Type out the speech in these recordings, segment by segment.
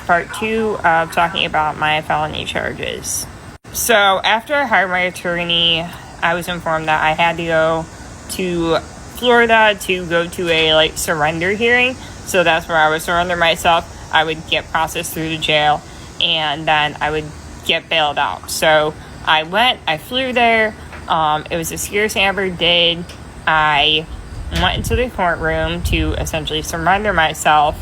part 2 of talking about my felony charges. So after I hired my attorney, I was informed that I had to go to Florida to go to a surrender hearing. So that's where I would surrender myself. I would get processed through the jail, and then I would get bailed out. So I flew there. It was the scariest thing I ever did. I went into the courtroom to essentially surrender myself.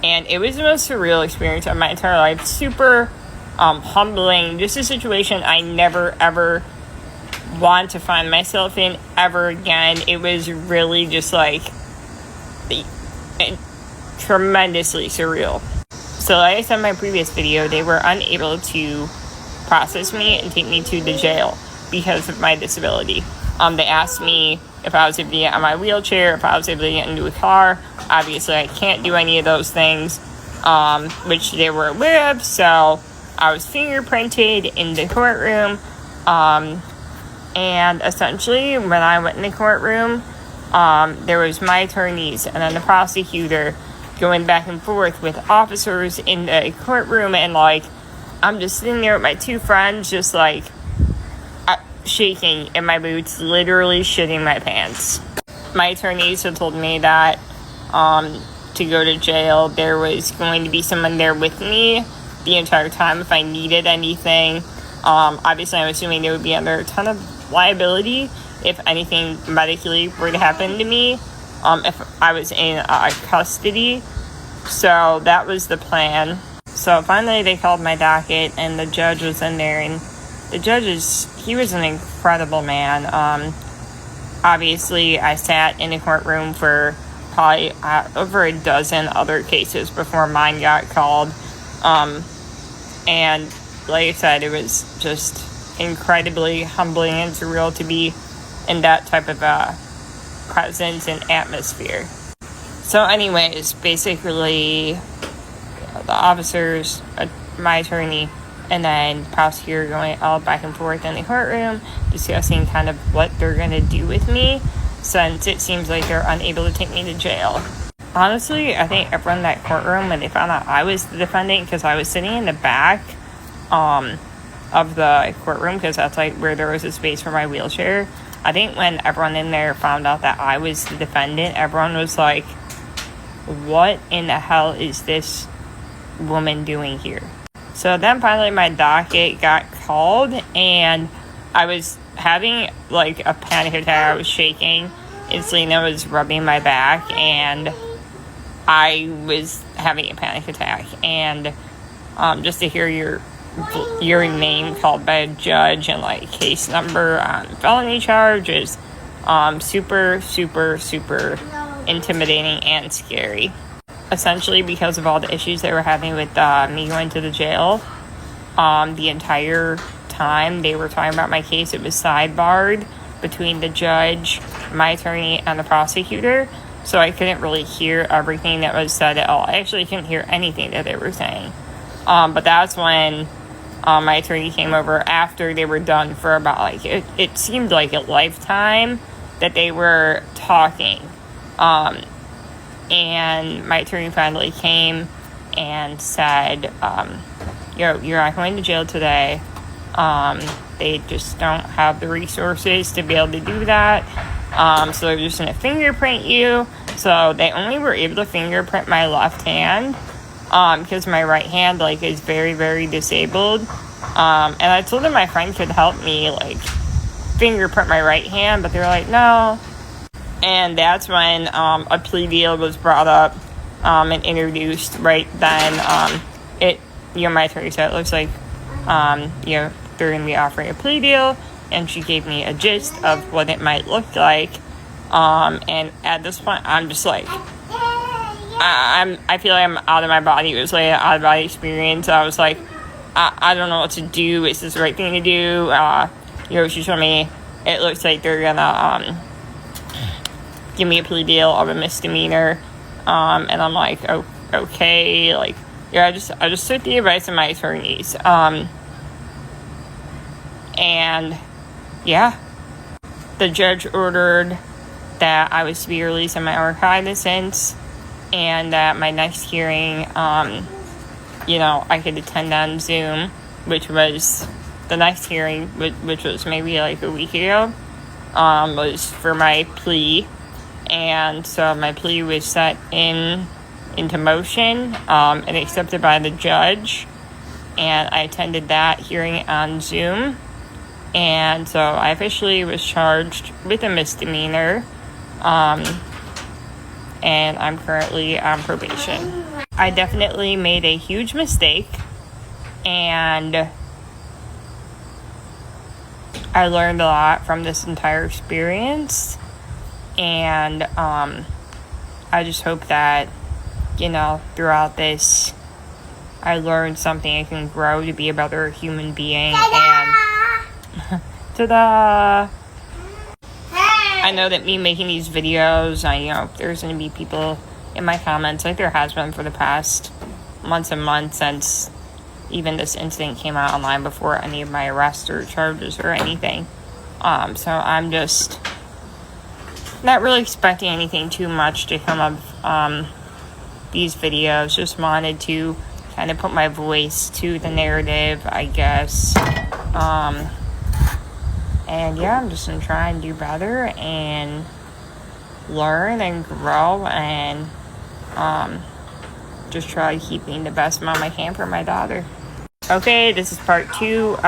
And it was the most surreal experience of my entire life. Super humbling. Just a situation I never, ever want to find myself in ever again. It was really just tremendously surreal. So like I said in my previous video, they were unable to process me and take me to the jail because of my disability. They asked me if I was able to get on my wheelchair, if I was able to get into a car. Obviously, I can't do any of those things, which they were aware of. So I was fingerprinted in the courtroom. And essentially, when I went in the courtroom, there was my attorneys and then the prosecutor going back and forth with officers in the courtroom. And I'm just sitting there with my two friends, just shaking in my boots, literally shitting my pants. My attorneys had told me that to go to jail, there was going to be someone there with me the entire time if I needed anything. Obviously, I'm assuming they would be under a ton of liability if anything medically were to happen to me, if I was in custody. So that was the plan. So finally they called my docket, and the judge was in there, and the judge he was an incredible man. Obviously, I sat in a courtroom for probably over a dozen other cases before mine got called. And like I said, it was just incredibly humbling and surreal to be in that type of presence and atmosphere. So anyways, basically, the officers, my attorney, and then prosecutor going all back and forth in the courtroom, discussing kind of what they're going to do with me, since it seems like they're unable to take me to jail. Honestly, I think everyone in that courtroom, when they found out I was the defendant, because I was sitting in the back of the courtroom, because that's where there was a space for my wheelchair. I think when everyone in there found out that I was the defendant, everyone was like, what in the hell is this woman doing here? So then finally my docket got called, and I was having a panic attack. I was shaking, and Selena was rubbing my back, and I was having a panic attack. And just to hear your name called by a judge and case number on felony charges, super, super, super intimidating and scary. Essentially, because of all the issues they were having with me going to the jail, the entire time they were talking about my case, it was sidebarred between the judge, my attorney, and the prosecutor. So I couldn't really hear everything that was said at all. I actually couldn't hear anything that they were saying. But that's when my attorney came over after they were done for about it seemed like a lifetime that they were talking. And my attorney finally came and said, you're not going to jail today. They just don't have the resources to be able to do that. So they're just going to fingerprint you. So they only were able to fingerprint my left hand, because my right hand, is very, very disabled. And I told them my friend could help me, fingerprint my right hand, but they're like, no. And that's when a plea deal was brought up and introduced right then. My attorney said it looks like, they're going to be offering a plea deal, and she gave me a gist of what it might look like. And at this point, I'm just I feel like I'm out of my body. It was an out of body experience. I was I don't know what to do. Is this the right thing to do? She told me it looks like they're gonna give me a plea deal of a misdemeanor. And I'm like, oh, okay. I just took the advice of my attorneys. And yeah, the judge ordered that I was to be released on my recognizance. and that my next hearing, I could attend on Zoom, which was the next hearing, which was maybe like a week ago, was for my plea. And so my plea was set into motion and accepted by the judge. And I attended that hearing on Zoom. And so I officially was charged with a misdemeanor. And I'm currently on probation. I definitely made a huge mistake. And I learned a lot from this entire experience. And I just hope that, throughout this, I learned something I can grow to be a better human being. Ta-da! And ta-da! I know that me making these videos, there's going to be people in my comments, like there has been for the past months and months since even this incident came out online, before any of my arrests or charges or anything. So I'm just not really expecting anything too much to come of these videos. Just wanted to kind of put my voice to the narrative, I guess. And yeah, I'm just going to try and do better and learn and grow and just try keeping the best mom I can for my daughter. Okay, this is part 2